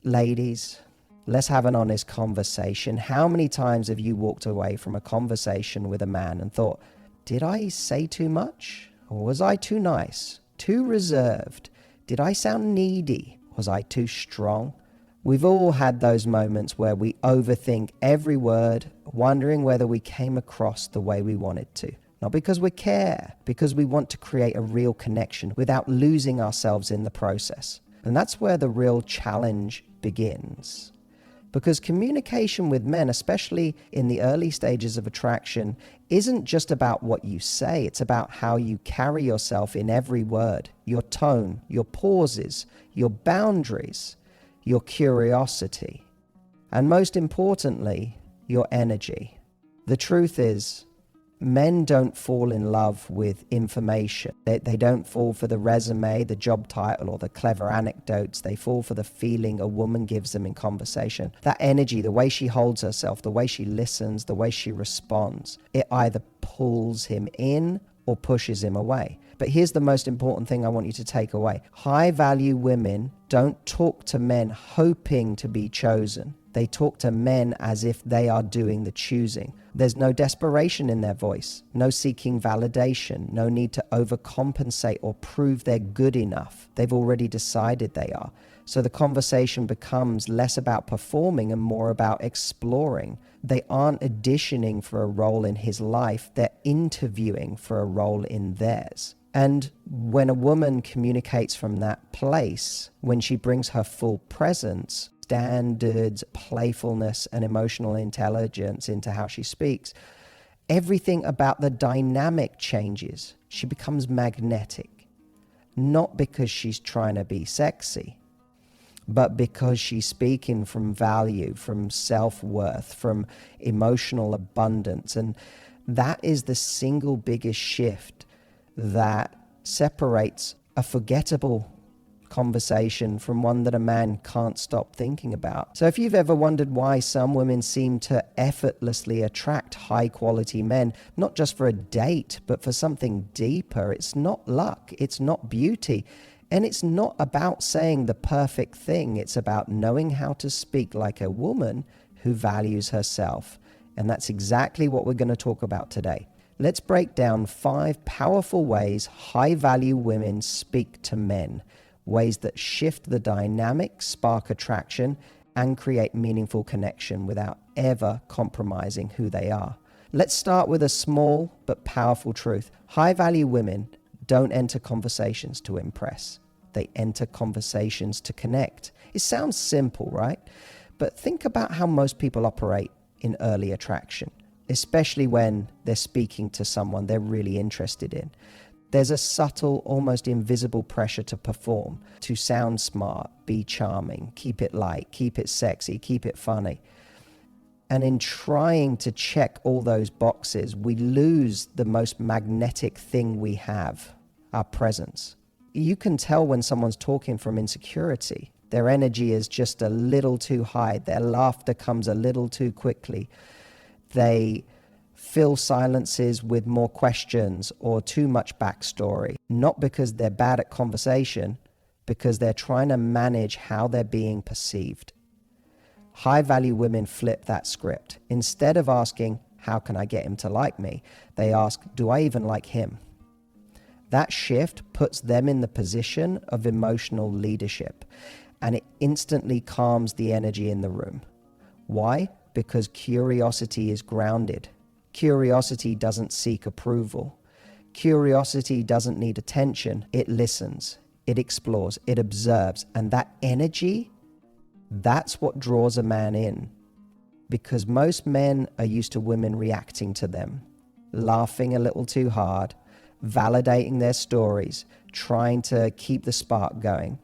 Ladies, let's have an honest conversation. How many times have you walked away from a conversation with a man and thought, did I say too much? Or was I too nice? Too reserved? Did I sound needy? Was I too strong? We've all had those moments where we overthink every word, wondering whether we came across the way we wanted to. Not because we care, because we want to create a real connection without losing ourselves in the process. And that's where the real challenge begins. Because communication with men, especially in the early stages of attraction, isn't just about what you say, it's about how you carry yourself in every word, your tone, your pauses, your boundaries, your curiosity, and most importantly, your energy. The truth is, men don't fall in love with information. They don't fall for the resume, the job title, or the clever anecdotes. They fall for the feeling a woman gives them in conversation. That energy, the way she holds herself, the way she listens, the way she responds, it either pulls him in or pushes him away. But here's the most important thing I want you to take away. High-value women don't talk to men hoping to be chosen. They talk to men as if they are doing the choosing. There's no desperation in their voice, no seeking validation, no need to overcompensate or prove they're good enough. They've already decided they are. So the conversation becomes less about performing and more about exploring. They aren't auditioning for a role in his life, they're interviewing for a role in theirs. And when a woman communicates from that place, when she brings her full presence, standards, playfulness, and emotional intelligence into how she speaks, everything about the dynamic changes. She becomes magnetic, not because she's trying to be sexy, but because she's speaking from value, from self-worth, from emotional abundance. And that is the single biggest shift that separates a forgettable conversation from one that a man can't stop thinking about. So if you've ever wondered why some women seem to effortlessly attract high-quality men, not just for a date, but for something deeper, it's not luck, it's not beauty, and it's not about saying the perfect thing. It's about knowing how to speak like a woman who values herself. And that's exactly what we're going to talk about today. Let's break down 5 powerful ways high-value women speak to men, ways that shift the dynamic, spark attraction, and create meaningful connection without ever compromising who they are. Let's start with a small but powerful truth. High-value women don't enter conversations to impress. They enter conversations to connect. It sounds simple, right? But think about how most people operate in early attraction, especially when they're speaking to someone they're really interested in. There's a subtle, almost invisible pressure to perform, to sound smart, be charming, keep it light, keep it sexy, keep it funny. And in trying to check all those boxes, we lose the most magnetic thing we have, our presence. You can tell when someone's talking from insecurity. Their energy is just a little too high. Their laughter comes a little too quickly. They fill silences with more questions or too much backstory, not because they're bad at conversation, because they're trying to manage how they're being perceived. High-value women flip that script. Instead of asking, how can I get him to like me? They ask, do I even like him? That shift puts them in the position of emotional leadership, and it instantly calms the energy in the room. Why? Because curiosity is grounded. Curiosity doesn't seek approval. Curiosity doesn't need attention. It listens, it explores, it observes. And that energy, that's what draws a man in. Because most men are used to women reacting to them, laughing a little too hard, validating their stories, trying to keep the spark going.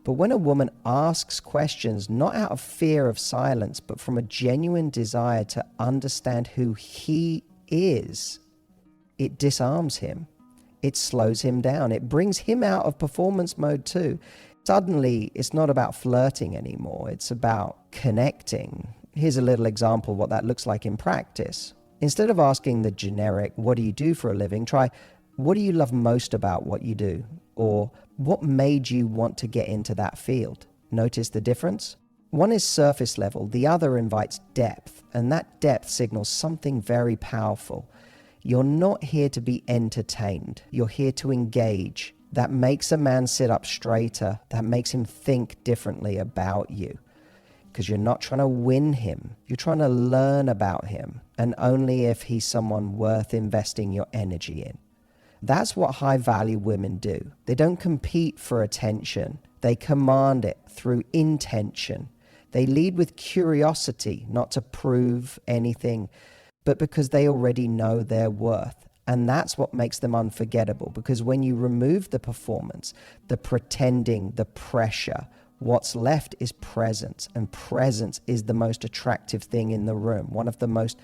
But when a woman asks questions, not out of fear of silence, but from a genuine desire to understand who he is, it disarms him. It slows him down. It brings him out of performance mode too. Suddenly, it's not about flirting anymore. It's about connecting. Here's a little example of what that looks like in practice. Instead of asking the generic, what do you do for a living? Try, what do you love most about what you do? Or what made you want to get into that field? Notice the difference? One is surface level, the other invites depth, and that depth signals something very powerful. You're not here to be entertained, you're here to engage. That makes a man sit up straighter, that makes him think differently about you. Because you're not trying to win him, you're trying to learn about him, and only if he's someone worth investing your energy in. That's what high-value women do. They don't compete for attention, they command it through intention. They lead with curiosity, not to prove anything, but because they already know their worth. And that's what makes them unforgettable, because when you remove the performance, the pretending, the pressure, what's left is presence, and presence is the most attractive thing in the room. One of the most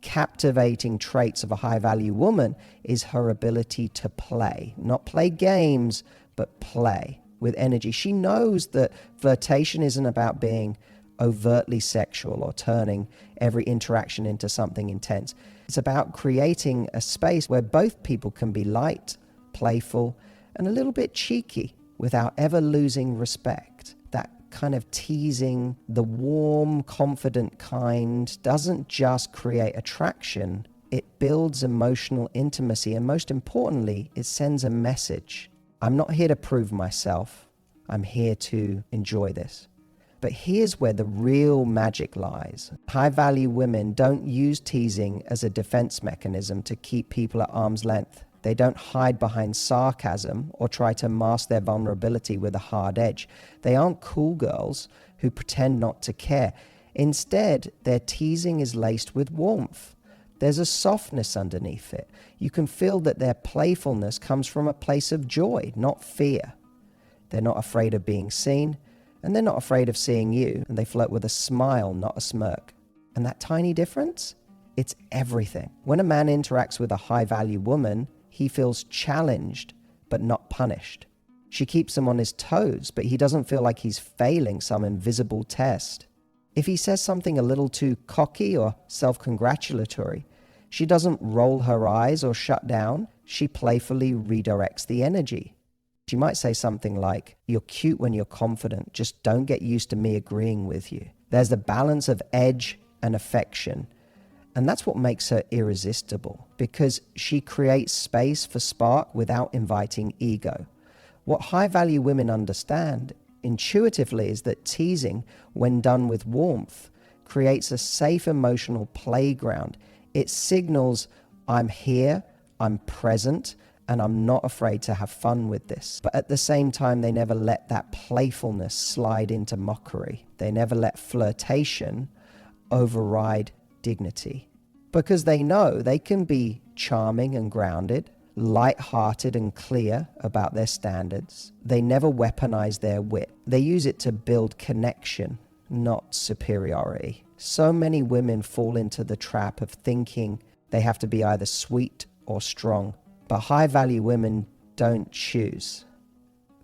captivating traits of a high-value woman is her ability to play. Not play games, but play with energy. She knows that flirtation isn't about being overtly sexual or turning every interaction into something intense. It's about creating a space where both people can be light, playful, and a little bit cheeky without ever losing respect. That kind of teasing, the warm, confident kind, doesn't just create attraction, it builds emotional intimacy, and most importantly, it sends a message. I'm not here to prove myself, I'm here to enjoy this. But here's where the real magic lies. High-value women don't use teasing as a defense mechanism to keep people at arm's length. They don't hide behind sarcasm or try to mask their vulnerability with a hard edge. They aren't cool girls who pretend not to care. Instead, their teasing is laced with warmth. There's a softness underneath it. You can feel that their playfulness comes from a place of joy, not fear. They're not afraid of being seen, and they're not afraid of seeing you, and they flirt with a smile, not a smirk. And that tiny difference? It's everything. When a man interacts with a high-value woman, he feels challenged, but not punished. She keeps him on his toes, but he doesn't feel like he's failing some invisible test. If he says something a little too cocky or self-congratulatory, she doesn't roll her eyes or shut down. She playfully redirects the energy. She might say something like, "You're cute when you're confident, just don't get used to me agreeing with you." There's the balance of edge and affection. And that's what makes her irresistible, because she creates space for spark without inviting ego. What high-value women understand intuitively is that teasing, when done with warmth, creates a safe emotional playground. It signals, I'm here, I'm present, and I'm not afraid to have fun with this. But at the same time, they never let that playfulness slide into mockery. They never let flirtation override dignity. Because they know they can be charming and grounded, light-hearted and clear about their standards. They never weaponize their wit. They use it to build connection, not superiority. So many women fall into the trap of thinking they have to be either sweet or strong. But high-value women don't choose.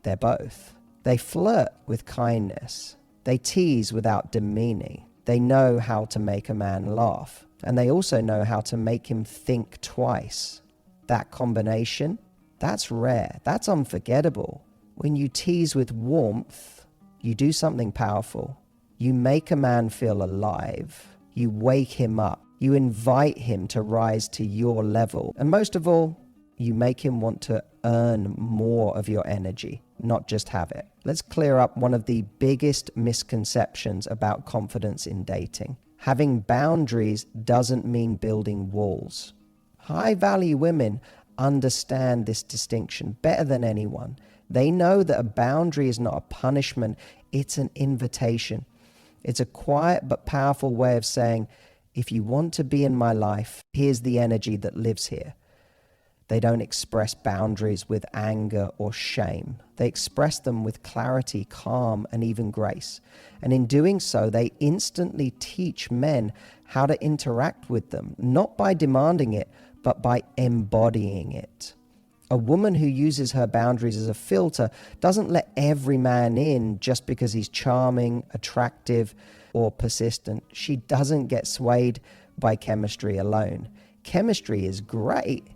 They're both. They flirt with kindness. They tease without demeaning. They know how to make a man laugh. And they also know how to make him think twice. That combination, that's rare. That's unforgettable. When you tease with warmth, you do something powerful. You make a man feel alive. You wake him up. You invite him to rise to your level. And most of all, you make him want to earn more of your energy, not just have it. Let's clear up one of the biggest misconceptions about confidence in dating. Having boundaries doesn't mean building walls. High-value women understand this distinction better than anyone. They know that a boundary is not a punishment, it's an invitation. It's a quiet but powerful way of saying, if you want to be in my life, here's the energy that lives here. They don't express boundaries with anger or shame. They express them with clarity, calm, and even grace. And in doing so, they instantly teach men how to interact with them, not by demanding it, but by embodying it. A woman who uses her boundaries as a filter doesn't let every man in just because he's charming, attractive, or persistent. She doesn't get swayed by chemistry alone. Chemistry is great,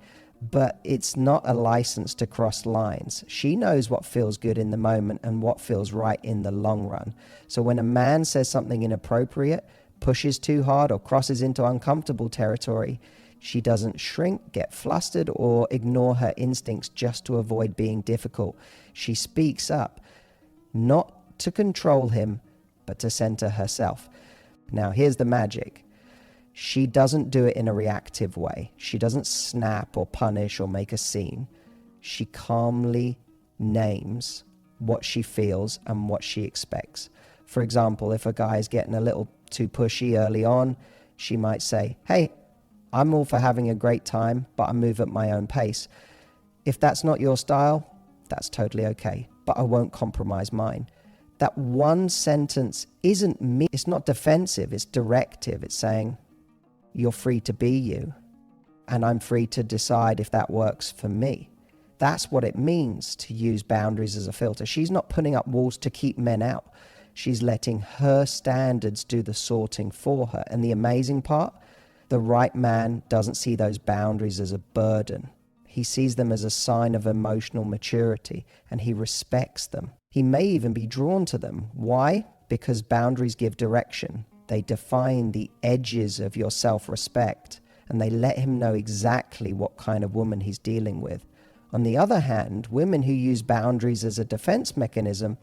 but it's not a license to cross lines. She knows what feels good in the moment and what feels right in the long run. So when a man says something inappropriate, pushes too hard, or crosses into uncomfortable territory, she doesn't shrink, get flustered, or ignore her instincts just to avoid being difficult. She speaks up, not to control him, but to center herself. Now, here's the magic. She doesn't do it in a reactive way. She doesn't snap or punish or make a scene. She calmly names what she feels and what she expects. For example, if a guy is getting a little too pushy early on, she might say, "Hey, I'm all for having a great time, but I move at my own pace. If that's not your style, that's totally okay, but I won't compromise mine." That one sentence isn't me. It's not defensive, it's directive. It's saying, you're free to be you, and I'm free to decide if that works for me. That's what it means to use boundaries as a filter. She's not putting up walls to keep men out. She's letting her standards do the sorting for her. And the amazing part, the right man doesn't see those boundaries as a burden. He sees them as a sign of emotional maturity, and he respects them. He may even be drawn to them. Why? Because boundaries give direction. They define the edges of your self-respect, and they let him know exactly what kind of woman he's dealing with. On the other hand, women who use boundaries as a defense mechanism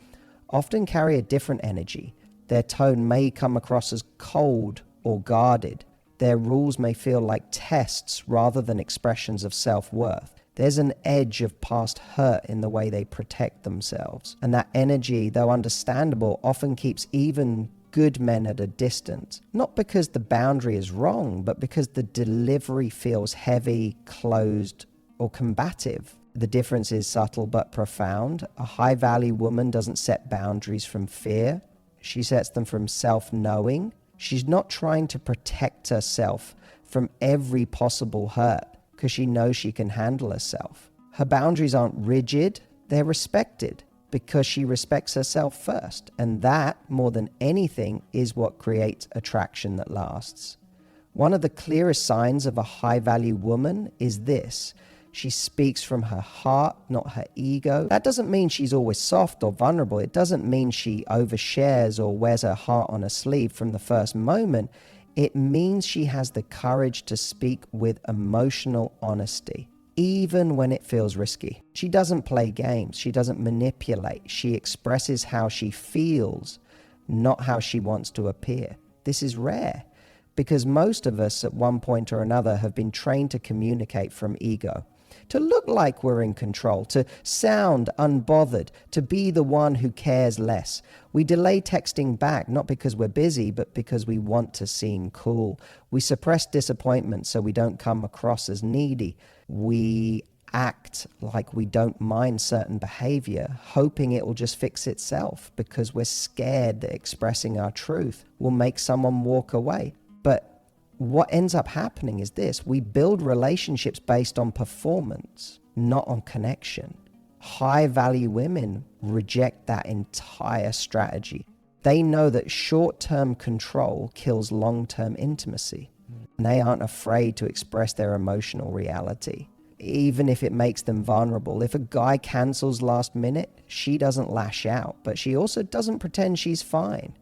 often carry a different energy. Their tone may come across as cold or guarded. Their rules may feel like tests rather than expressions of self-worth. There's an edge of past hurt in the way they protect themselves. And that energy, though understandable, often keeps even good men at a distance. Not because the boundary is wrong, but because the delivery feels heavy, closed, or combative. The difference is subtle but profound. A high-value woman doesn't set boundaries from fear. She sets them from self-knowing. She's not trying to protect herself from every possible hurt because she knows she can handle herself. Her boundaries aren't rigid, they're respected because she respects herself first. And that, more than anything, is what creates attraction that lasts. One of the clearest signs of a high-value woman is this. She speaks from her heart, not her ego. That doesn't mean she's always soft or vulnerable. It doesn't mean she overshares or wears her heart on her sleeve from the first moment. It means she has the courage to speak with emotional honesty, even when it feels risky. She doesn't play games. She doesn't manipulate. She expresses how she feels, not how she wants to appear. This is rare because most of us at one point or another have been trained to communicate from ego, to look like we're in control, to sound unbothered, to be the one who cares less. We delay texting back, not because we're busy, but because we want to seem cool. We suppress disappointment so we don't come across as needy. We act like we don't mind certain behavior, hoping it will just fix itself because we're scared that expressing our truth will make someone walk away. But what ends up happening is this. We build relationships based on performance, not on connection. High-value women reject that entire strategy. They know that short-term control kills long-term intimacy. And they aren't afraid to express their emotional reality, even if it makes them vulnerable. If a guy cancels last minute, she doesn't lash out, but she also doesn't pretend she's fine.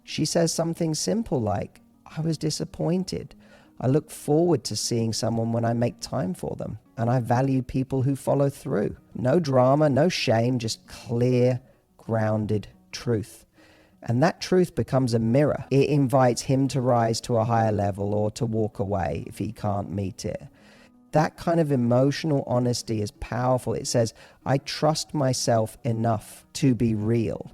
She says something simple like, I was disappointed. I look forward to seeing someone when I make time for them. And I value people who follow through. No drama, no shame, just clear, grounded truth. And that truth becomes a mirror. It invites him to rise to a higher level or to walk away if he can't meet it. That kind of emotional honesty is powerful. It says, I trust myself enough to be real.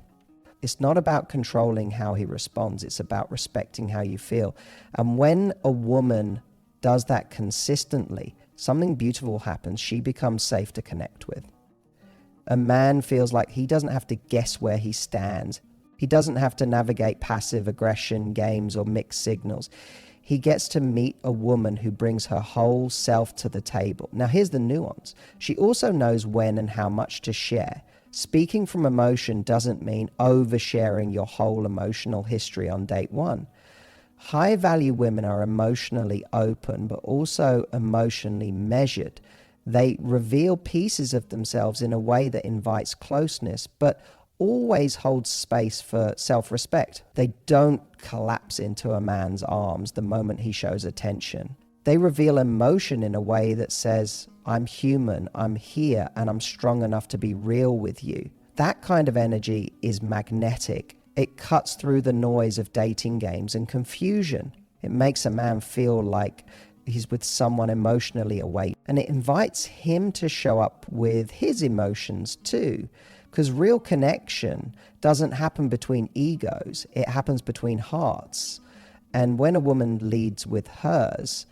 It's not about controlling how he responds. It's about respecting how you feel. And when a woman does that consistently, something beautiful happens. She becomes safe to connect with. A man feels like he doesn't have to guess where he stands. He doesn't have to navigate passive aggression games or mixed signals. He gets to meet a woman who brings her whole self to the table. Now, here's the nuance. She also knows when and how much to share. Speaking from emotion doesn't mean oversharing your whole emotional history on date one. High-value women are emotionally open, but also emotionally measured. They reveal pieces of themselves in a way that invites closeness, but always holds space for self-respect. They don't collapse into a man's arms the moment he shows attention. They reveal emotion in a way that says, I'm human, I'm here, and I'm strong enough to be real with you. That kind of energy is magnetic. It cuts through the noise of dating games and confusion. It makes a man feel like he's with someone emotionally awake, and it invites him to show up with his emotions too. Because real connection doesn't happen between egos, it happens between hearts. And when a woman leads with hers,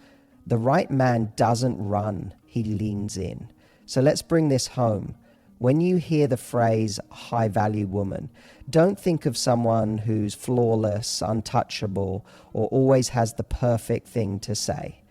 the right man doesn't run, he leans in. So let's bring this home. When you hear the phrase high value woman, don't think of someone who's flawless, untouchable, or always has the perfect thing to say.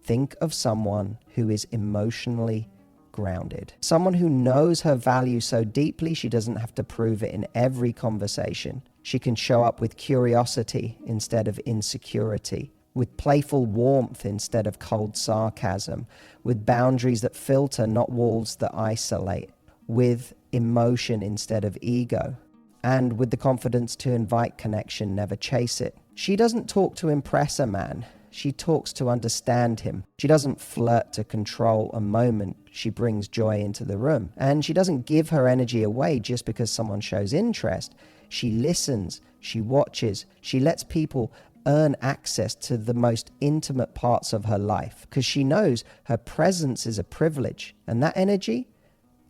Think of someone who is emotionally grounded. Someone who knows her value so deeply she doesn't have to prove it in every conversation. She can show up with curiosity instead of insecurity, with playful warmth instead of cold sarcasm, with boundaries that filter, not walls that isolate, with emotion instead of ego, and with the confidence to invite connection, never chase it. She doesn't talk to impress a man. She talks to understand him. She doesn't flirt to control a moment. She brings joy into the room. And she doesn't give her energy away just because someone shows interest. She listens, she watches, she lets people earn access to the most intimate parts of her life because she knows her presence is a privilege. And that energy,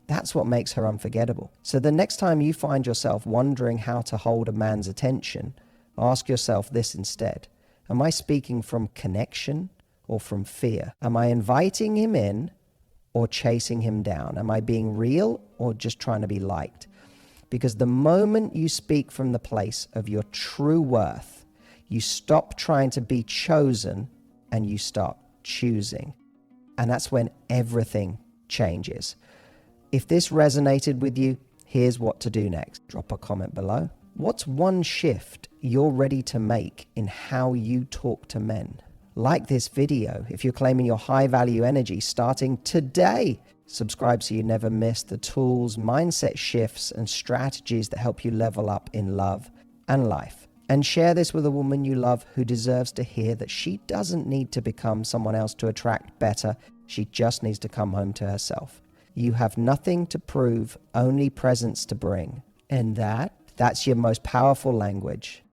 that's what makes her unforgettable. So the next time you find yourself wondering how to hold a man's attention, ask yourself this instead. Am I speaking from connection or from fear? Am I inviting him in or chasing him down? Am I being real or just trying to be liked? Because the moment you speak from the place of your true worth, you stop trying to be chosen and you start choosing. And that's when everything changes. If this resonated with you, here's what to do next. Drop a comment below. What's one shift you're ready to make in how you talk to men? Like this video if you're claiming your high value energy starting today. Subscribe so you never miss the tools, mindset shifts, and strategies that help you level up in love and life. And share this with a woman you love who deserves to hear that she doesn't need to become someone else to attract better. She just needs to come home to herself. You have nothing to prove, only presence to bring. And that's your most powerful language.